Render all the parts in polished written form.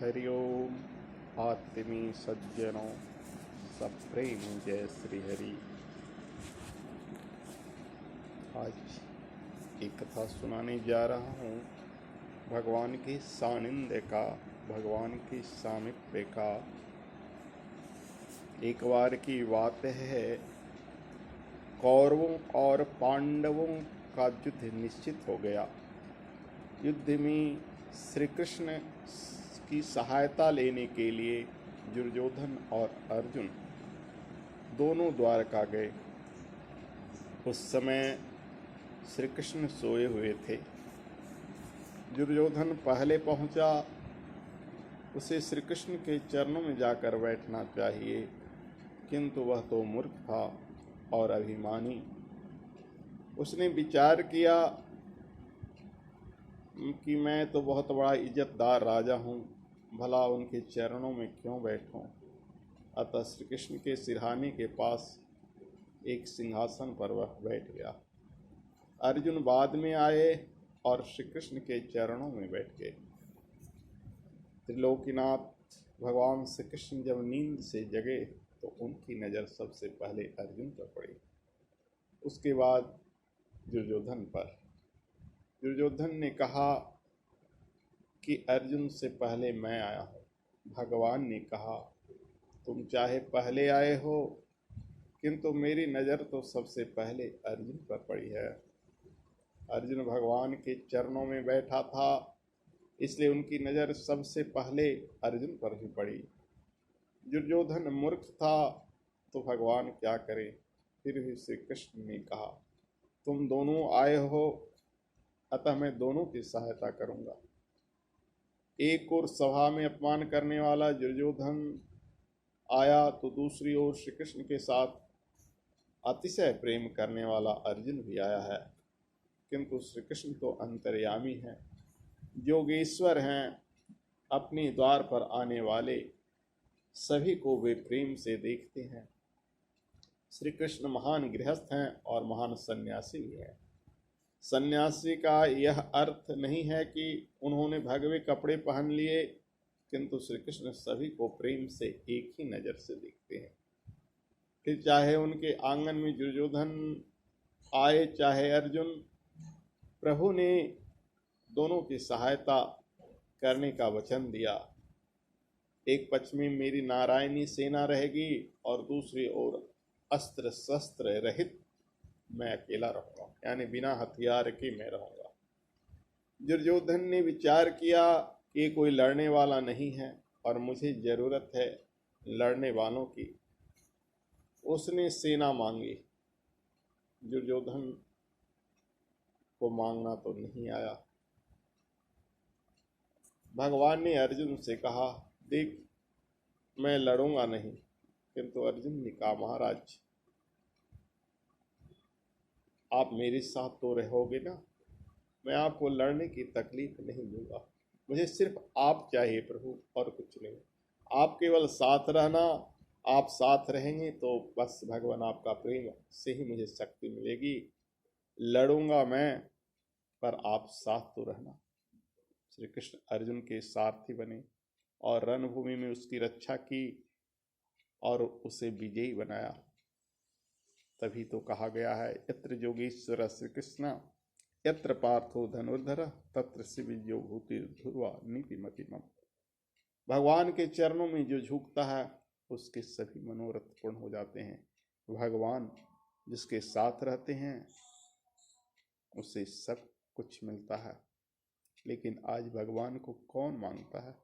हरि ओम। आत्मी सज्जनों, सप्रेम जय श्री हरि। आज एक कथा सुनाने जा रहा हूँ भगवान के सानिध्य का, भगवान के सामिप्य का। एक बार की बात है, कौरवों और पांडवों का युद्ध निश्चित हो गया। युद्ध में श्री कृष्ण की सहायता लेने के लिए दुर्योधन और अर्जुन दोनों द्वारका गए। उस समय श्री कृष्ण सोए हुए थे। दुर्योधन पहले पहुंचा। उसे श्री कृष्ण के चरणों में जाकर बैठना चाहिए, किंतु वह तो मूर्ख था और अभिमानी। उसने विचार किया कि मैं तो बहुत बड़ा इज्जतदार राजा हूँ, भला उनके चरणों में क्यों बैठूं। अतः श्री कृष्ण के सिरहाने के पास एक सिंहासन पर वह बैठ गया। अर्जुन बाद में आए और श्री कृष्ण के चरणों में बैठ गए। त्रिलोकीनाथ भगवान श्री कृष्ण जब नींद से जगे तो उनकी नज़र सबसे पहले अर्जुन पर पड़ी, उसके बाद दुर्योधन पर। दुर्योधन ने कहा कि अर्जुन से पहले मैं आया हूँ। भगवान ने कहा तुम चाहे पहले आए हो, किंतु मेरी नज़र तो सबसे पहले अर्जुन पर पड़ी है। अर्जुन भगवान के चरणों में बैठा था, इसलिए उनकी नज़र सबसे पहले अर्जुन पर ही पड़ी। दुर्योधन मूर्ख था तो भगवान क्या करें। फिर भी श्री कृष्ण ने कहा तुम दोनों आए हो, अतः मैं दोनों की सहायता करूंगा। एक ओर सभा में अपमान करने वाला दुर्योधन आया तो दूसरी ओर श्री कृष्ण के साथ अतिशय प्रेम करने वाला अर्जुन भी आया है। किंतु श्री कृष्ण तो अंतर्यामी हैं, योगेश्वर हैं। अपने द्वार पर आने वाले सभी को वे प्रेम से देखते हैं। श्री कृष्ण महान गृहस्थ हैं और महान सन्यासी भी हैं। सन्यासी का यह अर्थ नहीं है कि उन्होंने भगवे कपड़े पहन लिए, किंतु श्री कृष्ण सभी को प्रेम से एक ही नज़र से देखते हैं। फिर चाहे उनके आंगन में दुर्योधन आए चाहे अर्जुन, प्रभु ने दोनों की सहायता करने का वचन दिया। एक पक्ष में मेरी नारायणी सेना रहेगी और दूसरी ओर अस्त्र शस्त्र रहित मैं अकेला रहूंगा, यानी बिना हथियार के मैं रहूंगा। दुर्योधन ने विचार किया कि कोई लड़ने वाला नहीं है और मुझे जरूरत है लड़ने वालों की। उसने सेना मांगी। दुर्योधन को मांगना तो नहीं आया। भगवान ने अर्जुन से कहा देख, मैं लड़ूंगा नहीं। किंतु अर्जुन ने कहा महाराज, आप मेरे साथ तो रहोगे ना, मैं आपको लड़ने की तकलीफ नहीं दूंगा। मुझे सिर्फ आप चाहिए प्रभु, और कुछ नहीं। आप केवल साथ रहना। आप साथ रहेंगे तो बस भगवान आपका प्रेम से ही मुझे शक्ति मिलेगी। लड़ूंगा मैं, पर आप साथ तो रहना। श्री कृष्ण अर्जुन के सारथी बने और रणभूमि में उसकी रक्षा की और उसे विजयी बनाया। तभी तो कहा गया है यत्र योगेश्वर श्री कृष्ण यत्र पार्थो धनुर्धर तत्र शिविजयो भूति ध्रुवा नीतिमतिमम। भगवान के चरणों में जो झुकता है उसके सभी मनोरथ पूर्ण हो जाते हैं। भगवान जिसके साथ रहते हैं उसे सब कुछ मिलता है। लेकिन आज भगवान को कौन मांगता है?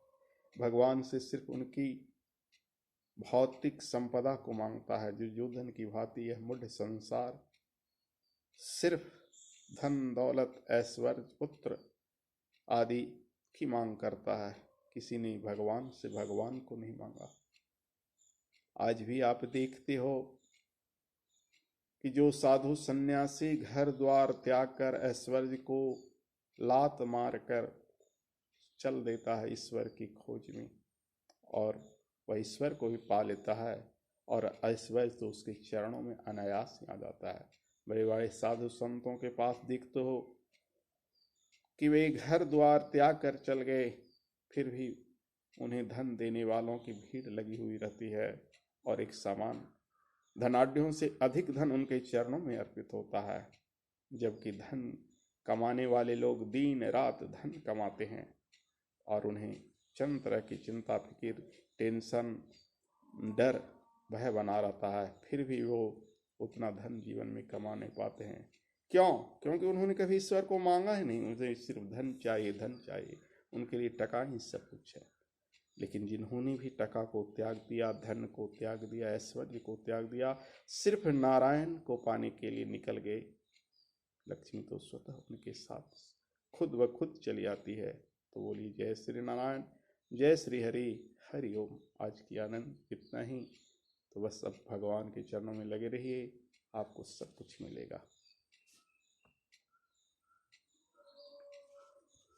भगवान से सिर्फ उनकी भौतिक संपदा को मांगता है। दुर्योधन की भांति यह मूढ़ संसार सिर्फ धन दौलत ऐश्वर्य पुत्र आदि की मांग करता है। किसी ने भगवान से भगवान को नहीं मांगा। आज भी आप देखते हो कि जो साधु सन्यासी घर द्वार त्याग कर ऐश्वर्य को लात मार कर चल देता है ईश्वर की खोज में, और वह ईश्वर को भी पा लेता है, और ऐश्वर्य तो उसके चरणों में अनायास आ जाता है। बड़े बड़े साधु संतों के पास देखते हो कि वे घर द्वार त्याग कर चल गए, फिर भी उन्हें धन देने वालों की भीड़ लगी हुई रहती है और एक समान धनाढ्यों से अधिक धन उनके चरणों में अर्पित होता है। जबकि धन कमाने वाले लोग दिन रात धन कमाते हैं और उन्हें चंद तरह की चिंता, फिक्र, टेंशन, डर, भय बना रहता है, फिर भी वो उतना धन जीवन में कमा नहीं पाते हैं। क्यों? क्योंकि उन्होंने कभी ईश्वर को मांगा ही नहीं। उन्हें सिर्फ धन चाहिए, धन चाहिए। उनके लिए टका ही सब कुछ है। लेकिन जिन्होंने भी टका को त्याग दिया, धन को त्याग दिया, ऐश्वर्य को त्याग दिया, सिर्फ नारायण को पाने के लिए निकल गए, लक्ष्मी तो स्वतः उनके साथ खुद ब खुद चली आती है। तो बोलिए जय श्री नारायण, जय श्री हरि, हरि ओम। आज की आनंद इतना ही। तो बस अब भगवान के चरणों में लगे रहिए, आपको सब कुछ मिलेगा।